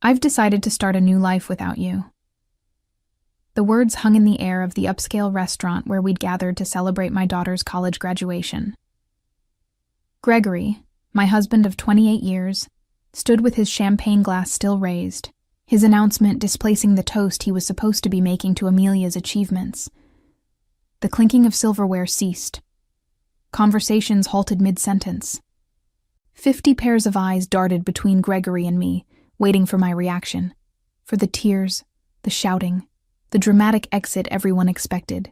I've decided to start a new life without you." The words hung in the air of the upscale restaurant where we'd gathered to celebrate my daughter's college graduation. Gregory, my husband of 28 years, stood with his champagne glass still raised, his announcement displacing the toast he was supposed to be making to Amelia's achievements. The clinking of silverware ceased. Conversations halted mid-sentence. 50 pairs of eyes darted between Gregory and me, waiting for my reaction, for the tears, the shouting, the dramatic exit everyone expected.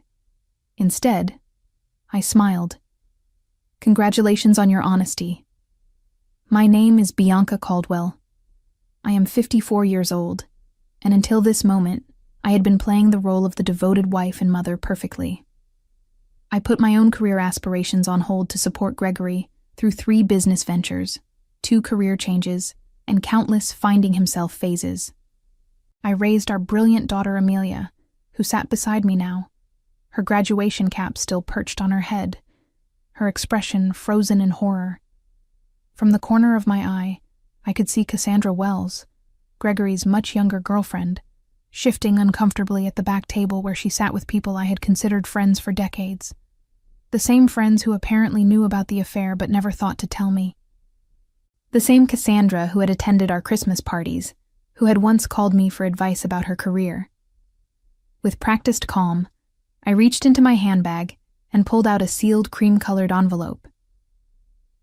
Instead, I smiled. "Congratulations on your honesty. My name is Bianca Caldwell. I am 54 years old, and until this moment, I had been playing the role of the devoted wife and mother perfectly. I put my own career aspirations on hold to support Gregory through 3 business ventures, 2 career changes, and countless finding himself phases. I raised our brilliant daughter Amelia, who sat beside me now, her graduation cap still perched on her head, her expression frozen in horror. From the corner of my eye, I could see Cassandra Wells, Gregory's much younger girlfriend, shifting uncomfortably at the back table where she sat with people I had considered friends for decades. The same friends who apparently knew about the affair but never thought to tell me. The same Cassandra who had attended our Christmas parties, who had once called me for advice about her career. With practiced calm, I reached into my handbag and pulled out a sealed cream-colored envelope.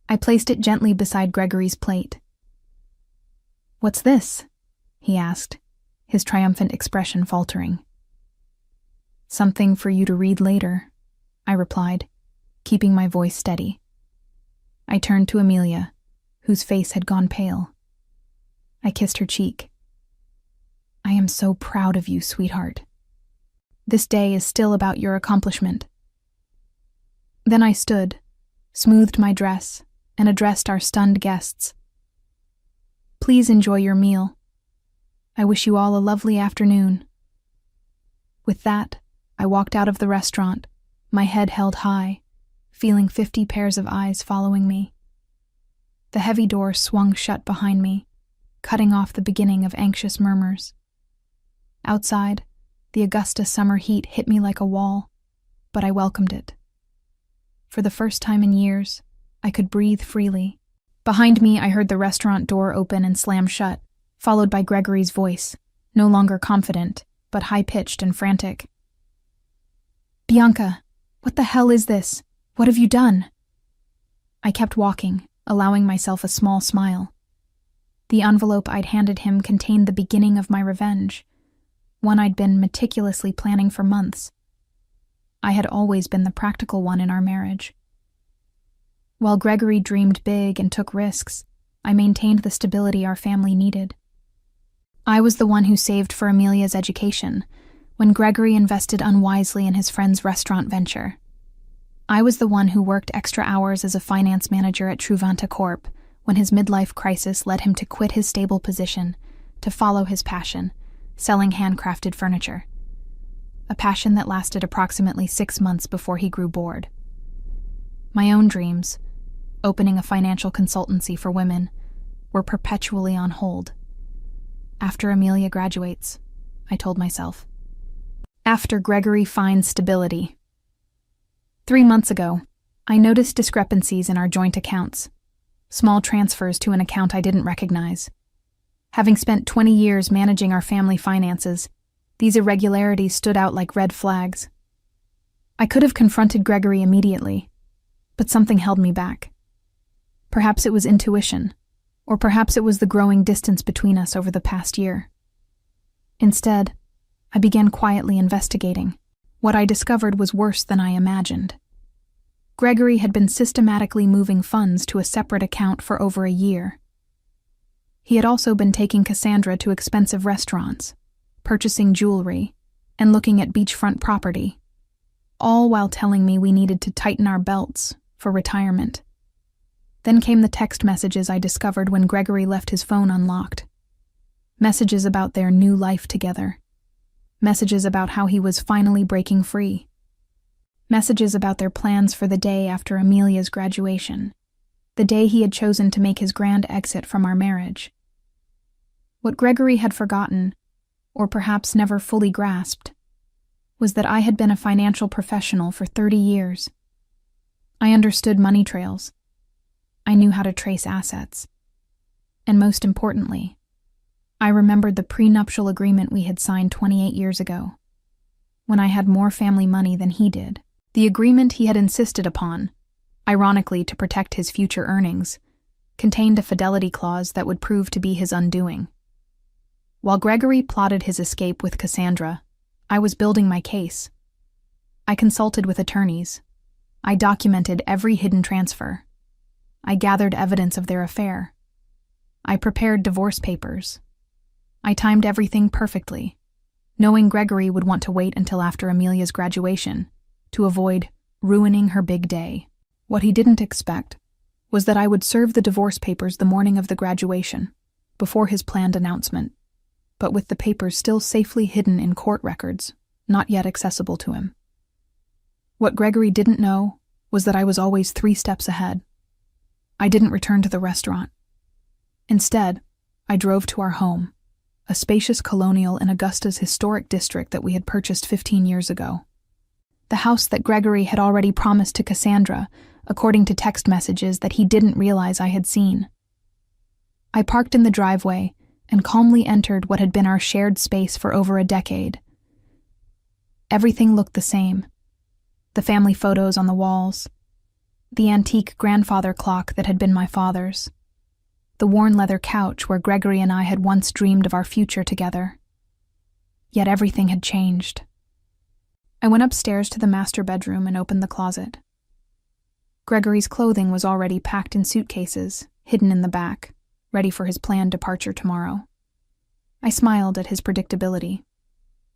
I placed it gently beside Gregory's plate. "What's this?" he asked, his triumphant expression faltering. "Something for you to read later," I replied, keeping my voice steady. I turned to Amelia, whose face had gone pale. I kissed her cheek. "I am so proud of you, sweetheart. This day is still about your accomplishment." Then I stood, smoothed my dress, and addressed our stunned guests. "Please enjoy your meal. I wish you all a lovely afternoon." With that, I walked out of the restaurant, my head held high, feeling 50 pairs of eyes following me. The heavy door swung shut behind me, cutting off the beginning of anxious murmurs. Outside, the Augusta summer heat hit me like a wall, but I welcomed it. For the first time in years, I could breathe freely. Behind me, I heard the restaurant door open and slam shut, followed by Gregory's voice, no longer confident, but high-pitched and frantic. "Bianca, what the hell is this? What have you done?" I kept walking, allowing myself a small smile. The envelope I'd handed him contained the beginning of my revenge, one I'd been meticulously planning for months. I had always been the practical one in our marriage. While Gregory dreamed big and took risks, I maintained the stability our family needed. I was the one who saved for Amelia's education, when Gregory invested unwisely in his friend's restaurant venture. I was the one who worked extra hours as a finance manager at Truvanta Corp. When his midlife crisis led him to quit his stable position to follow his passion, selling handcrafted furniture. A passion that lasted approximately 6 months before he grew bored. My own dreams, opening a financial consultancy for women, were perpetually on hold. After Amelia graduates, I told myself. After Gregory finds stability. 3 months ago, I noticed discrepancies in our joint accounts. Small transfers to an account I didn't recognize. Having spent 20 years managing our family finances, these irregularities stood out like red flags. I could have confronted Gregory immediately, but something held me back. Perhaps it was intuition, or perhaps it was the growing distance between us over the past year. Instead, I began quietly investigating. What I discovered was worse than I imagined. Gregory had been systematically moving funds to a separate account for over a year. He had also been taking Cassandra to expensive restaurants, purchasing jewelry, and looking at beachfront property, all while telling me we needed to tighten our belts for retirement. Then came the text messages I discovered when Gregory left his phone unlocked. Messages about their new life together. Messages about how he was finally breaking free. Messages about their plans for the day after Amelia's graduation, the day he had chosen to make his grand exit from our marriage. What Gregory had forgotten, or perhaps never fully grasped, was that I had been a financial professional for 30 years. I understood money trails. I knew how to trace assets. And most importantly, I remembered the prenuptial agreement we had signed 28 years ago, when I had more family money than he did. The agreement he had insisted upon, ironically to protect his future earnings, contained a fidelity clause that would prove to be his undoing. While Gregory plotted his escape with Cassandra, I was building my case. I consulted with attorneys. I documented every hidden transfer. I gathered evidence of their affair. I prepared divorce papers. I timed everything perfectly, knowing Gregory would want to wait until after Amelia's graduation to avoid ruining her big day. What he didn't expect was that I would serve the divorce papers the morning of the graduation, before his planned announcement, but with the papers still safely hidden in court records, not yet accessible to him. What Gregory didn't know was that I was always 3 steps ahead. I didn't return to the restaurant. Instead, I drove to our home, a spacious colonial in Augusta's historic district that we had purchased 15 years ago. The house that Gregory had already promised to Cassandra, according to text messages that he didn't realize I had seen. I parked in the driveway and calmly entered what had been our shared space for over a decade. Everything looked the same. The family photos on the walls, the antique grandfather clock that had been my father's, the worn leather couch where Gregory and I had once dreamed of our future together. Yet everything had changed. I went upstairs to the master bedroom and opened the closet. Gregory's clothing was already packed in suitcases, hidden in the back, ready for his planned departure tomorrow. I smiled at his predictability.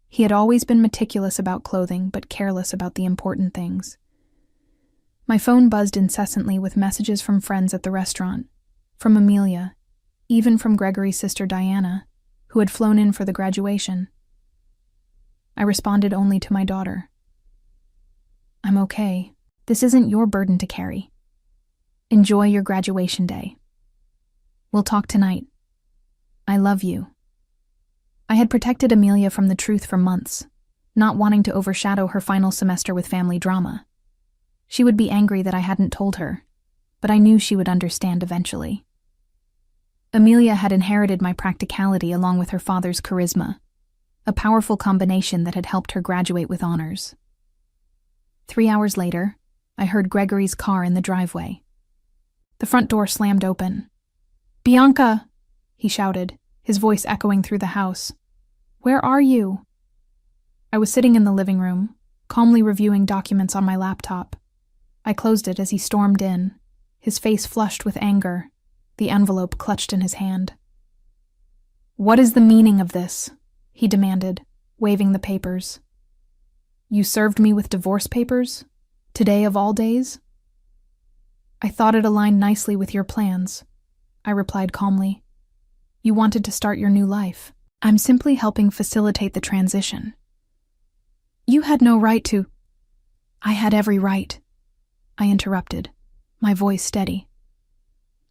He had always been meticulous about clothing, but careless about the important things. My phone buzzed incessantly with messages from friends at the restaurant, from Amelia, even from Gregory's sister Diana, who had flown in for the graduation. I responded only to my daughter. "I'm okay. This isn't your burden to carry. Enjoy your graduation day. We'll talk tonight. I love you." I had protected Amelia from the truth for months, not wanting to overshadow her final semester with family drama. She would be angry that I hadn't told her, but I knew she would understand eventually. Amelia had inherited my practicality along with her father's charisma, a powerful combination that had helped her graduate with honors. 3 hours later, I heard Gregory's car in the driveway. The front door slammed open. "Bianca!" he shouted, his voice echoing through the house. "Where are you?" I was sitting in the living room, calmly reviewing documents on my laptop. I closed it as he stormed in, his face flushed with anger, the envelope clutched in his hand. "What is the meaning of this?" he demanded, waving the papers. "You served me with divorce papers? Today of all days?" "I thought it aligned nicely with your plans," I replied calmly. "You wanted to start your new life. I'm simply helping facilitate the transition." "You had no right to—" "I had every right," I interrupted, my voice steady.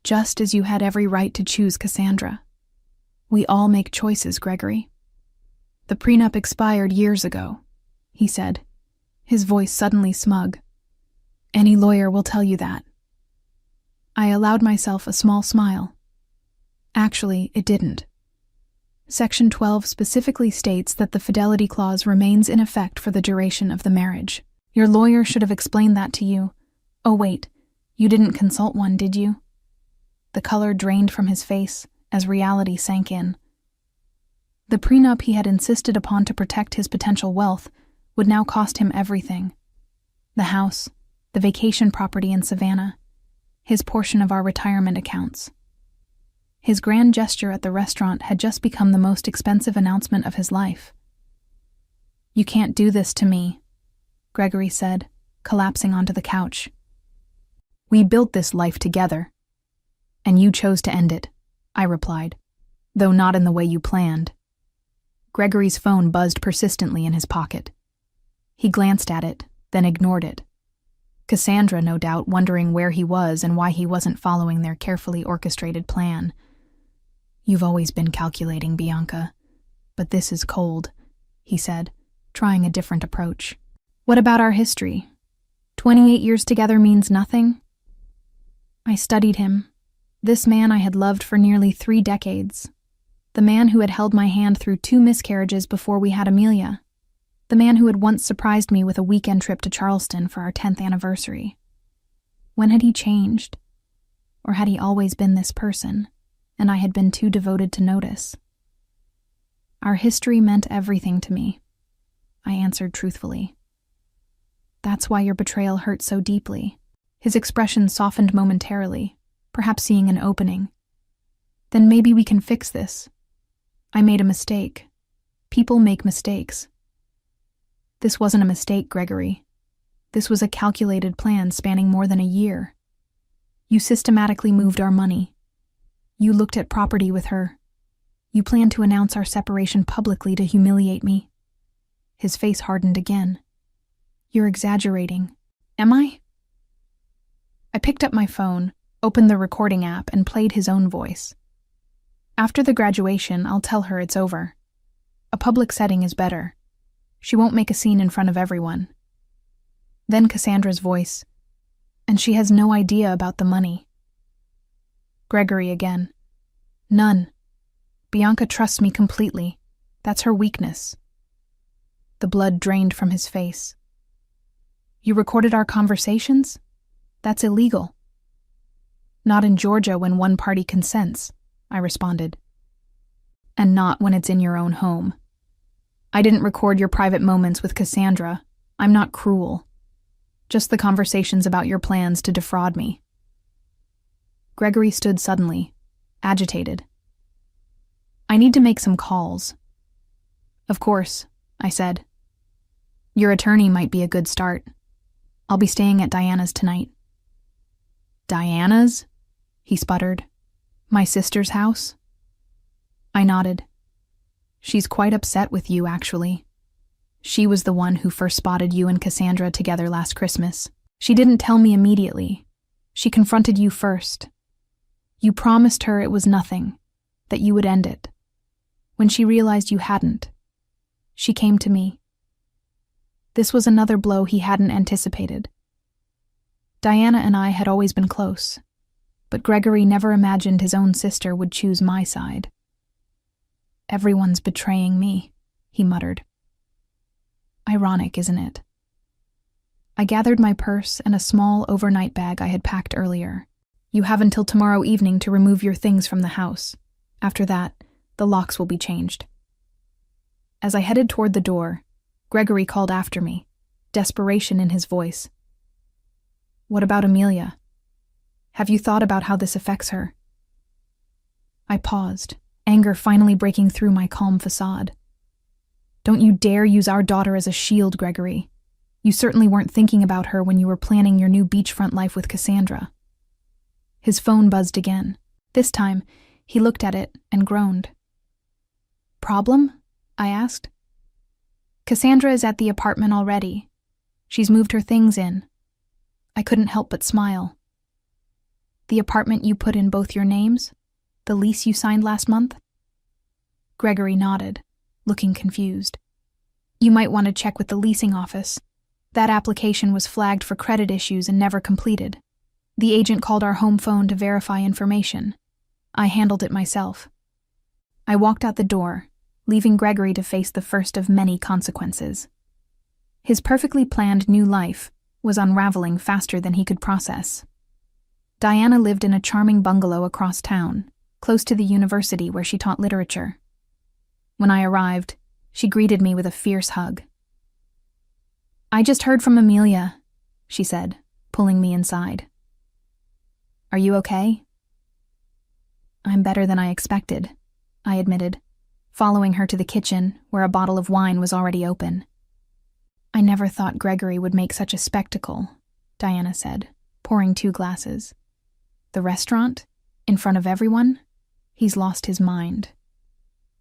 "Just as you had every right to choose Cassandra. We all make choices, Gregory." "The prenup expired years ago," he said, his voice suddenly smug. "Any lawyer will tell you that." I allowed myself a small smile. Actually, it didn't. Section 12 specifically states that the fidelity clause remains in effect for the duration of the marriage. Your lawyer should have explained that to you. Oh wait, you didn't consult one, did you? The color drained from his face as reality sank in. The prenup he had insisted upon to protect his potential wealth would now cost him everything. The house, the vacation property in Savannah, his portion of our retirement accounts. His grand gesture at the restaurant had just become the most expensive announcement of his life. "You can't do this to me," Gregory said, collapsing onto the couch. "We built this life together, and you chose to end it," I replied, "though not in the way you planned." Gregory's phone buzzed persistently in his pocket. He glanced at it, then ignored it. Cassandra, no doubt, wondering where he was and why he wasn't following their carefully orchestrated plan. "You've always been calculating, Bianca. But this is cold," he said, trying a different approach. "What about our history? 28 years together means nothing?" I studied him. This man I had loved for nearly 3 decades. The man who had held my hand through 2 miscarriages before we had Amelia. The man who had once surprised me with a weekend trip to Charleston for our 10th anniversary. When had he changed? Or had he always been this person, and I had been too devoted to notice? "Our history meant everything to me," I answered truthfully. "That's why your betrayal hurt so deeply." His expression softened momentarily, perhaps seeing an opening. "Then maybe we can fix this. I made a mistake. People make mistakes." "This wasn't a mistake, Gregory. This was a calculated plan spanning more than a year. You systematically moved our money. You looked at property with her. You planned to announce our separation publicly to humiliate me." His face hardened again. "You're exaggerating." "Am I?" I picked up my phone, opened the recording app, and played his own voice. "After the graduation, I'll tell her it's over. A public setting is better. She won't make a scene in front of everyone." Then Cassandra's voice. "And she has no idea about the money." Gregory again. "None. Bianca trusts me completely. That's her weakness." The blood drained from his face. "You recorded our conversations? That's illegal." "Not in Georgia when one party consents," I responded. "And not when it's in your own home. I didn't record your private moments with Cassandra. I'm not cruel. Just the conversations about your plans to defraud me." Gregory stood suddenly, agitated. "I need to make some calls." "Of course," I said. "Your attorney might be a good start. I'll be staying at Diana's tonight." "Diana's?" he sputtered. "My sister's house?" I nodded. "She's quite upset with you, actually. She was the one who first spotted you and Cassandra together last Christmas. She didn't tell me immediately. She confronted you first. You promised her it was nothing, that you would end it. When she realized you hadn't, she came to me." This was another blow he hadn't anticipated. Diana and I had always been close, but Gregory never imagined his own sister would choose my side. "Everyone's betraying me," he muttered. Ironic, isn't it? I gathered my purse and a small overnight bag I had packed earlier. "You have until tomorrow evening to remove your things from the house. After that, the locks will be changed." As I headed toward the door, Gregory called after me, desperation in his voice. "What about Amelia? Have you thought about how this affects her?" I paused, anger finally breaking through my calm facade. "Don't you dare use our daughter as a shield, Gregory. You certainly weren't thinking about her when you were planning your new beachfront life with Cassandra." His phone buzzed again. This time, he looked at it and groaned. "Problem?" I asked. "Cassandra is at the apartment already. She's moved her things in." I couldn't help but smile. "The apartment you put in both your names? The lease you signed last month?" Gregory nodded, looking confused. "You might want to check with the leasing office. That application was flagged for credit issues and never completed. The agent called our home phone to verify information. I handled it myself." I walked out the door, leaving Gregory to face the first of many consequences. His perfectly planned new life was unraveling faster than he could process. Diana lived in a charming bungalow across town, close to the university where she taught literature. When I arrived, she greeted me with a fierce hug. "I just heard from Amelia," she said, pulling me inside. "Are you okay?" "I'm better than I expected," I admitted, following her to the kitchen where a bottle of wine was already open. "I never thought Gregory would make such a spectacle," Diana said, pouring 2 glasses. "The restaurant? In front of everyone? He's lost his mind."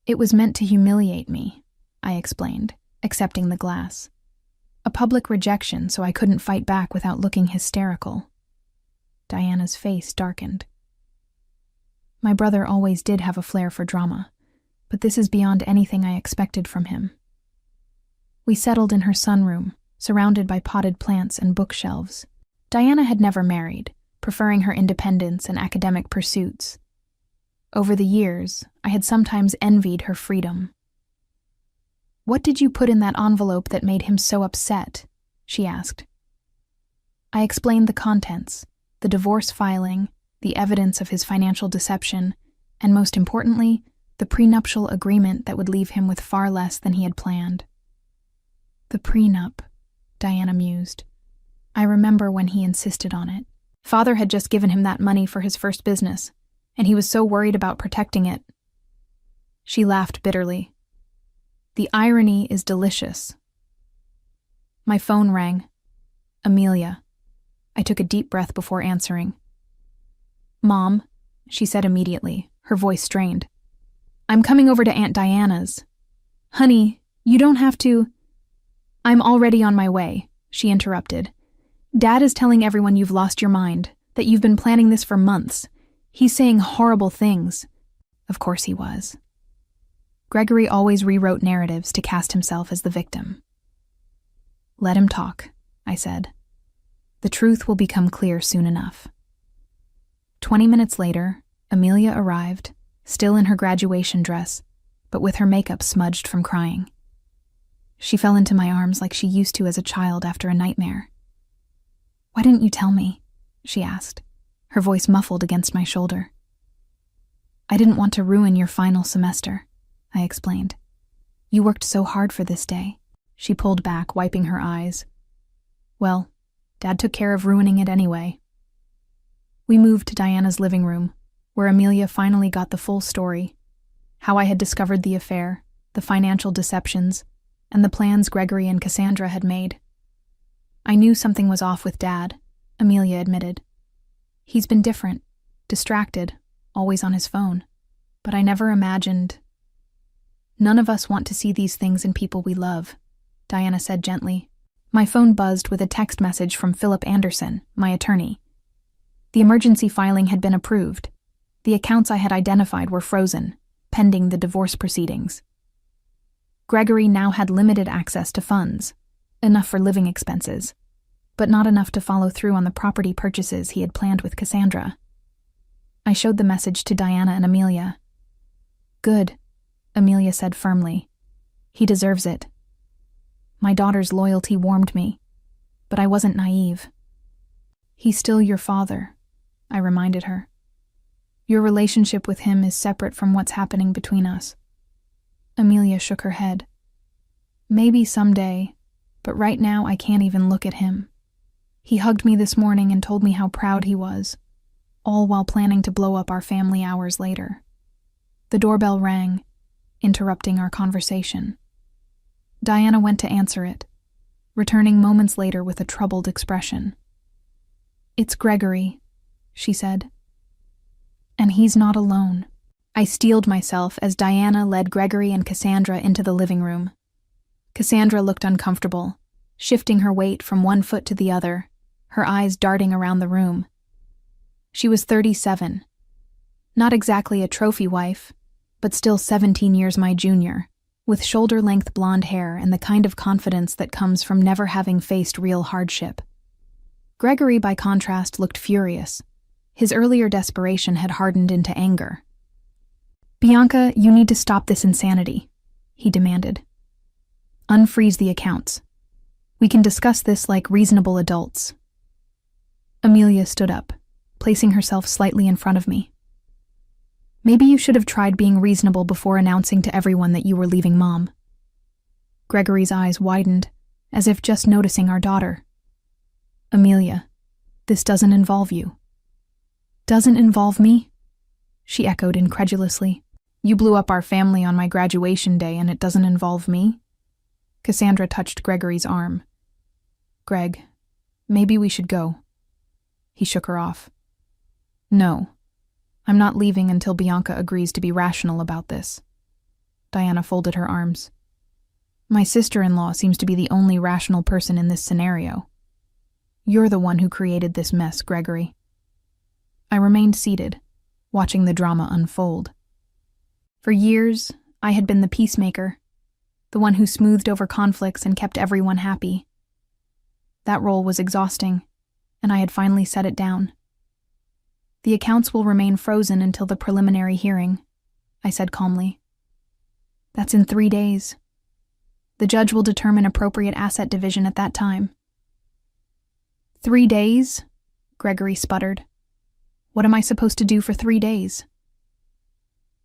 "It was meant to humiliate me," I explained, accepting the glass. "A public rejection so I couldn't fight back without looking hysterical." Diana's face darkened. My brother always did have a flair for drama, but this is beyond anything I expected from him. We settled in her sunroom, surrounded by potted plants and bookshelves. Diana had never married, preferring her independence and academic pursuits. Over the years, I had sometimes envied her freedom. "What did you put in that envelope that made him so upset?" she asked. I explained the contents, the divorce filing, the evidence of his financial deception, and most importantly, the prenuptial agreement that would leave him with far less than he had planned. "The prenup," Diana mused. "I remember when he insisted on it. Father had just given him that money for his first business, and he was so worried about protecting it." She laughed bitterly. "The irony is delicious." My phone rang. Amelia. I took a deep breath before answering. "Mom," she said immediately, her voice strained. "I'm coming over to Aunt Diana's." "Honey, you don't have to—" "I'm already on my way," she interrupted. "Dad is telling everyone you've lost your mind, that you've been planning this for months. He's saying horrible things." Of course he was. Gregory always rewrote narratives to cast himself as the victim. "Let him talk," I said. "The truth will become clear soon enough." 20 minutes later, Amelia arrived, still in her graduation dress, but with her makeup smudged from crying. She fell into my arms like she used to as a child after a nightmare. "Why didn't you tell me?" she asked, her voice muffled against my shoulder. "I didn't want to ruin your final semester," I explained. "You worked so hard for this day." She pulled back, wiping her eyes. "Well, Dad took care of ruining it anyway." We moved to Diana's living room, where Amelia finally got the full story: how I had discovered the affair, the financial deceptions, and the plans Gregory and Cassandra had made. "I knew something was off with Dad," Amelia admitted. "He's been different, distracted, always on his phone. But I never imagined—" "None of us want to see these things in people we love," Diana said gently. My phone buzzed with a text message from Philip Anderson, my attorney. The emergency filing had been approved. The accounts I had identified were frozen, pending the divorce proceedings. Gregory now had limited access to funds, enough for living expenses, but not enough to follow through on the property purchases he had planned with Cassandra. I showed the message to Diana and Amelia. "Good," Amelia said firmly. "He deserves it." My daughter's loyalty warmed me, but I wasn't naive. "He's still your father," I reminded her. "Your relationship with him is separate from what's happening between us." Amelia shook her head. "Maybe someday, but right now I can't even look at him. He hugged me this morning and told me how proud he was, all while planning to blow up our family hours later." The doorbell rang, interrupting our conversation. Diana went to answer it, returning moments later with a troubled expression. "It's Gregory," she said. "And he's not alone." I steeled myself as Diana led Gregory and Cassandra into the living room. Cassandra looked uncomfortable, shifting her weight from one foot to the other, her eyes darting around the room. She was 37. Not exactly a trophy wife, but still 17 years my junior, with shoulder-length blonde hair and the kind of confidence that comes from never having faced real hardship. Gregory, by contrast, looked furious. His earlier desperation had hardened into anger. "Bianca, you need to stop this insanity," he demanded. "Unfreeze the accounts. We can discuss this like reasonable adults." Amelia stood up, placing herself slightly in front of me. "Maybe you should have tried being reasonable before announcing to everyone that you were leaving Mom." Gregory's eyes widened, as if just noticing our daughter. "Amelia, this doesn't involve you." "Doesn't involve me?" she echoed incredulously. "You blew up our family on my graduation day and it doesn't involve me?" Cassandra touched Gregory's arm. "Greg, maybe we should go." He shook her off. "No. I'm not leaving until Bianca agrees to be rational about this." Diana folded her arms. "My sister-in-law seems to be the only rational person in this scenario. You're the one who created this mess, Gregory." I remained seated, watching the drama unfold. For years, I had been the peacemaker, the one who smoothed over conflicts and kept everyone happy. That role was exhausting, and I had finally set it down. The accounts will remain frozen until the preliminary hearing, I said calmly. That's in 3 days. The judge will determine appropriate asset division at that time. 3 days? Gregory sputtered. What am I supposed to do for 3 days?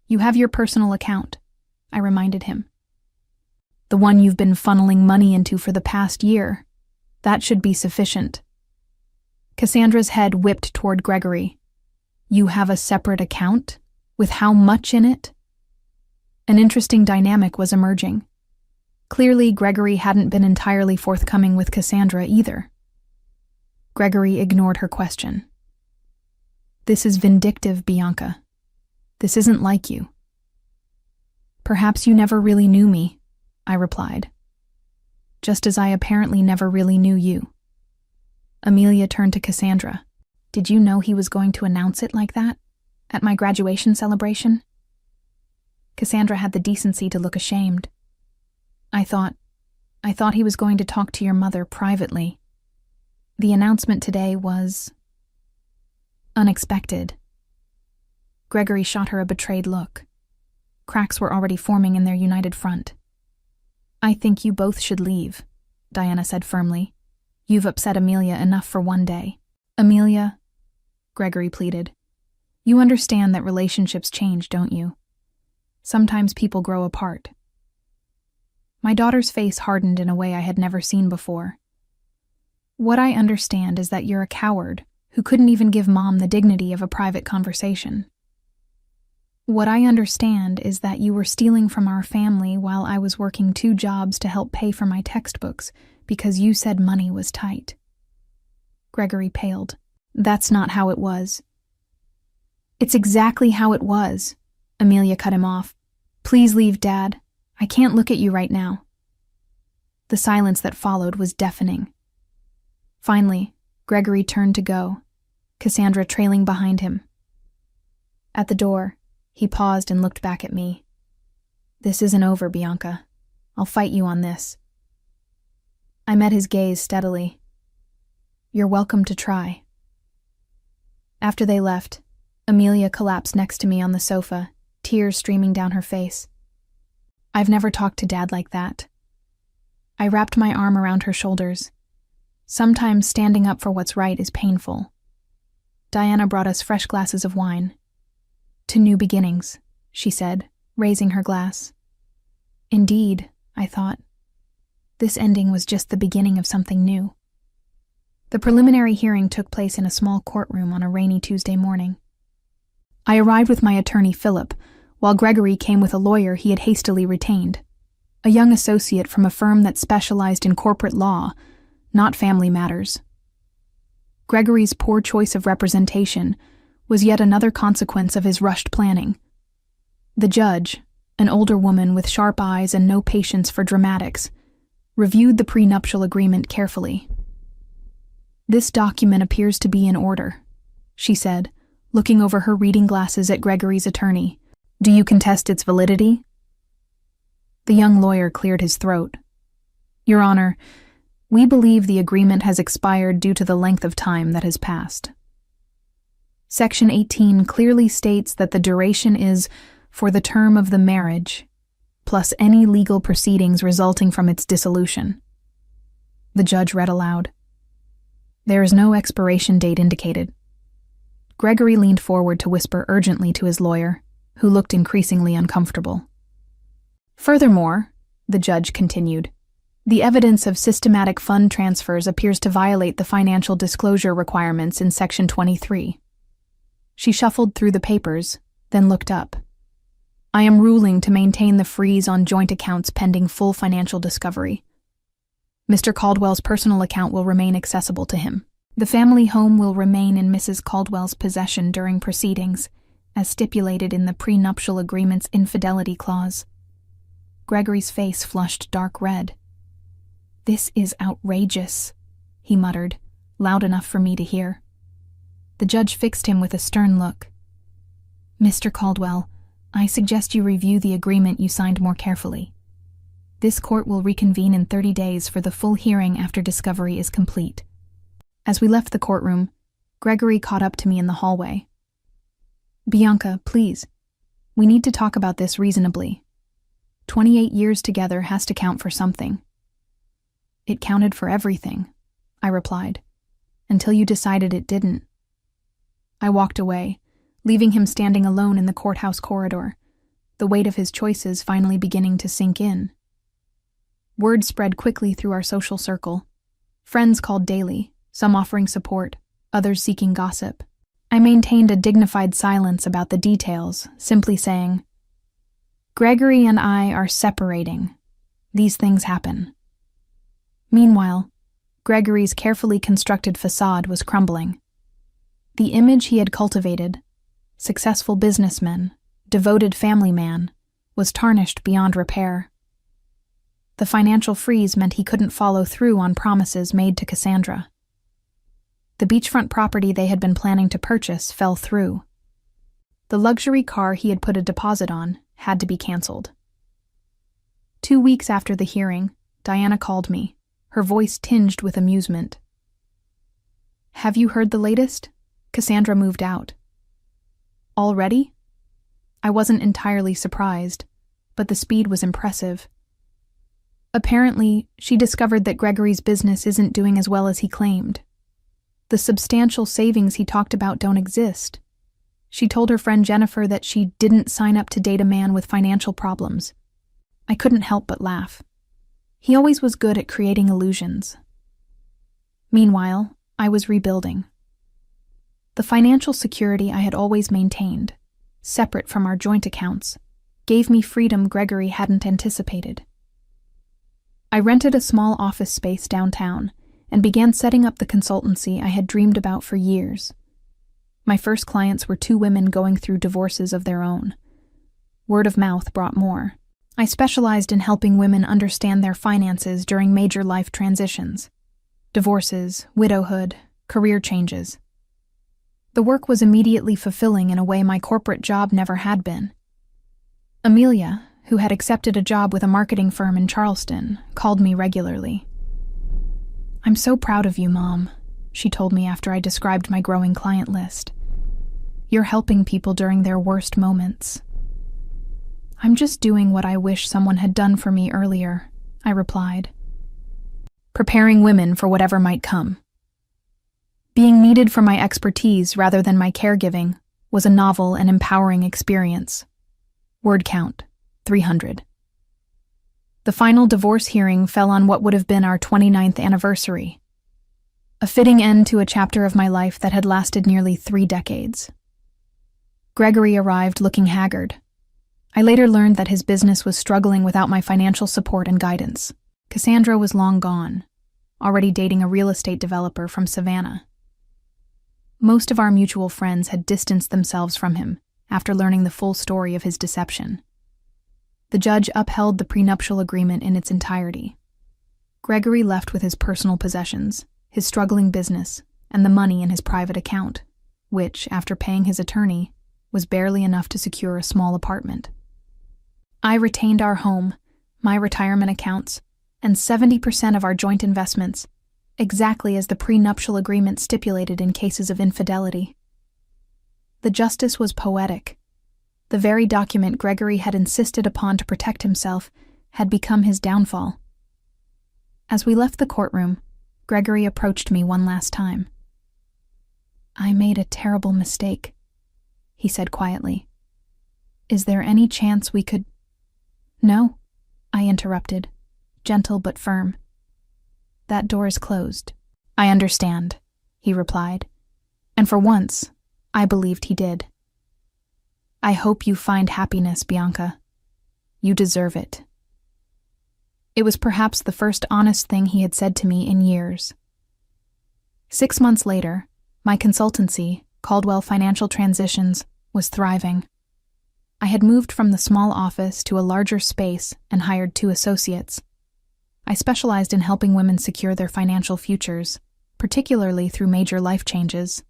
You have your personal account, I reminded him. The one you've been funneling money into for the past year. That should be sufficient. Cassandra's head whipped toward Gregory. You have a separate account? With how much in it? An interesting dynamic was emerging. Clearly, Gregory hadn't been entirely forthcoming with Cassandra either. Gregory ignored her question. This is vindictive, Bianca. This isn't like you. Perhaps you never really knew me, I replied. Just as I apparently never really knew you. Amelia turned to Cassandra. Did you know he was going to announce it like that? At my graduation celebration? Cassandra had the decency to look ashamed. I thought he was going to talk to your mother privately. The announcement today was unexpected. Gregory shot her a betrayed look. Cracks were already forming in their united front. I think you both should leave, Diana said firmly. You've upset Amelia enough for one day. Amelia, Gregory pleaded. You understand that relationships change, don't you? Sometimes people grow apart. My daughter's face hardened in a way I had never seen before. What I understand is that you're a coward who couldn't even give Mom the dignity of a private conversation. What I understand is that you were stealing from our family while I was working 2 jobs to help pay for my textbooks because you said money was tight. Gregory paled. That's not how it was. It's exactly how it was. Amelia cut him off. Please leave, Dad. I can't look at you right now. The silence that followed was deafening. Finally, Gregory turned to go, Cassandra trailing behind him. At the door, he paused and looked back at me. This isn't over, Bianca. I'll fight you on this. I met his gaze steadily. You're welcome to try. After they left, Amelia collapsed next to me on the sofa, tears streaming down her face. I've never talked to Dad like that. I wrapped my arm around her shoulders. Sometimes standing up for what's right is painful. Diana brought us fresh glasses of wine. To new beginnings, she said, raising her glass. Indeed, I thought. This ending was just the beginning of something new. The preliminary hearing took place in a small courtroom on a rainy Tuesday morning. I arrived with my attorney, Philip, while Gregory came with a lawyer he had hastily retained, a young associate from a firm that specialized in corporate law, not family matters. Gregory's poor choice of representation was yet another consequence of his rushed planning. The judge, an older woman with sharp eyes and no patience for dramatics, reviewed the prenuptial agreement carefully. This document appears to be in order, she said, looking over her reading glasses at Gregory's attorney. Do you contest its validity? The young lawyer cleared his throat. Your Honor, we believe the agreement has expired due to the length of time that has passed. Section 18 clearly states that the duration is for the term of the marriage, plus any legal proceedings resulting from its dissolution. The judge read aloud. There is no expiration date indicated. Gregory leaned forward to whisper urgently to his lawyer, who looked increasingly uncomfortable. Furthermore, the judge continued, the evidence of systematic fund transfers appears to violate the financial disclosure requirements in Section 23. She shuffled through the papers, then looked up. I am ruling to maintain the freeze on joint accounts pending full financial discovery. Mr. Caldwell's personal account will remain accessible to him. The family home will remain in Mrs. Caldwell's possession during proceedings, as stipulated in the prenuptial agreement's infidelity clause. Gregory's face flushed dark red. This is outrageous, he muttered, loud enough for me to hear. The judge fixed him with a stern look. Mr. Caldwell, I suggest you review the agreement you signed more carefully. This court will reconvene in 30 days for the full hearing after discovery is complete. As we left the courtroom, Gregory caught up to me in the hallway. Bianca, please. We need to talk about this reasonably. 28 years together has to count for something. It counted for everything, I replied, until you decided it didn't. I walked away, leaving him standing alone in the courthouse corridor, the weight of his choices finally beginning to sink in. Word spread quickly through our social circle. Friends called daily, some offering support, others seeking gossip. I maintained a dignified silence about the details, simply saying, Gregory and I are separating. These things happen. Meanwhile, Gregory's carefully constructed facade was crumbling. The image he had cultivated, successful businessman, devoted family man, was tarnished beyond repair. The financial freeze meant he couldn't follow through on promises made to Cassandra. The beachfront property they had been planning to purchase fell through. The luxury car he had put a deposit on had to be canceled. 2 weeks after the hearing, Diana called me, her voice tinged with amusement. Have you heard the latest? Cassandra moved out. Already? I wasn't entirely surprised, but the speed was impressive. Apparently, she discovered that Gregory's business isn't doing as well as he claimed. The substantial savings he talked about don't exist. She told her friend Jennifer that she didn't sign up to date a man with financial problems. I couldn't help but laugh. He always was good at creating illusions. Meanwhile, I was rebuilding. The financial security I had always maintained, separate from our joint accounts, gave me freedom Gregory hadn't anticipated. I rented a small office space downtown and began setting up the consultancy I had dreamed about for years. My first clients were 2 women going through divorces of their own. Word of mouth brought more. I specialized in helping women understand their finances during major life transitions: divorces, widowhood, career changes. The work was immediately fulfilling in a way my corporate job never had been. Amelia, who had accepted a job with a marketing firm in Charleston, called me regularly. I'm so proud of you, Mom, she told me after I described my growing client list. You're helping people during their worst moments. I'm just doing what I wish someone had done for me earlier, I replied. Preparing women for whatever might come. Being needed for my expertise rather than my caregiving was a novel and empowering experience. Word count, 300. The final divorce hearing fell on what would have been our 29th anniversary, a fitting end to a chapter of my life that had lasted nearly 3 decades. Gregory arrived looking haggard. I later learned that his business was struggling without my financial support and guidance. Cassandra was long gone, already dating a real estate developer from Savannah. Most of our mutual friends had distanced themselves from him after learning the full story of his deception. The judge upheld the prenuptial agreement in its entirety. Gregory left with his personal possessions, his struggling business, and the money in his private account, which, after paying his attorney, was barely enough to secure a small apartment. I retained our home, my retirement accounts, and 70% of our joint investments, exactly as the prenuptial agreement stipulated in cases of infidelity. The justice was poetic. The very document Gregory had insisted upon to protect himself had become his downfall. As we left the courtroom, Gregory approached me one last time. I made a terrible mistake, he said quietly. Is there any chance we could— No, I interrupted, gentle but firm. That door is closed. I understand, he replied, and for once, I believed he did. I hope you find happiness, Bianca. You deserve it. It was perhaps the first honest thing he had said to me in years. 6 months later, my consultancy, Caldwell Financial Transitions, was thriving. I had moved from the small office to a larger space and hired 2 associates. I specialized in helping women secure their financial futures, particularly through major life changes.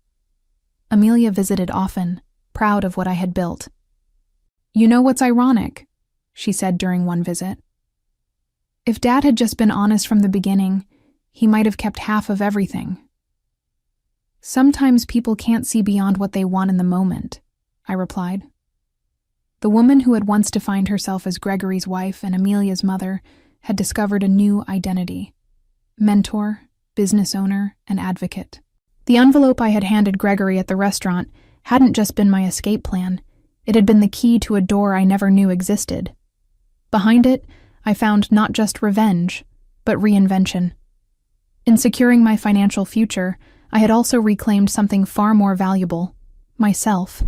Amelia visited often, proud of what I had built. "You know what's ironic?" she said during one visit. "If Dad had just been honest from the beginning, he might have kept half of everything." "Sometimes people can't see beyond what they want in the moment," I replied. The woman who had once defined herself as Gregory's wife and Amelia's mother had discovered a new identity: mentor, business owner, and advocate. The envelope I had handed Gregory at the restaurant hadn't just been my escape plan, it had been the key to a door I never knew existed. Behind it, I found not just revenge, but reinvention. In securing my financial future, I had also reclaimed something far more valuable: myself.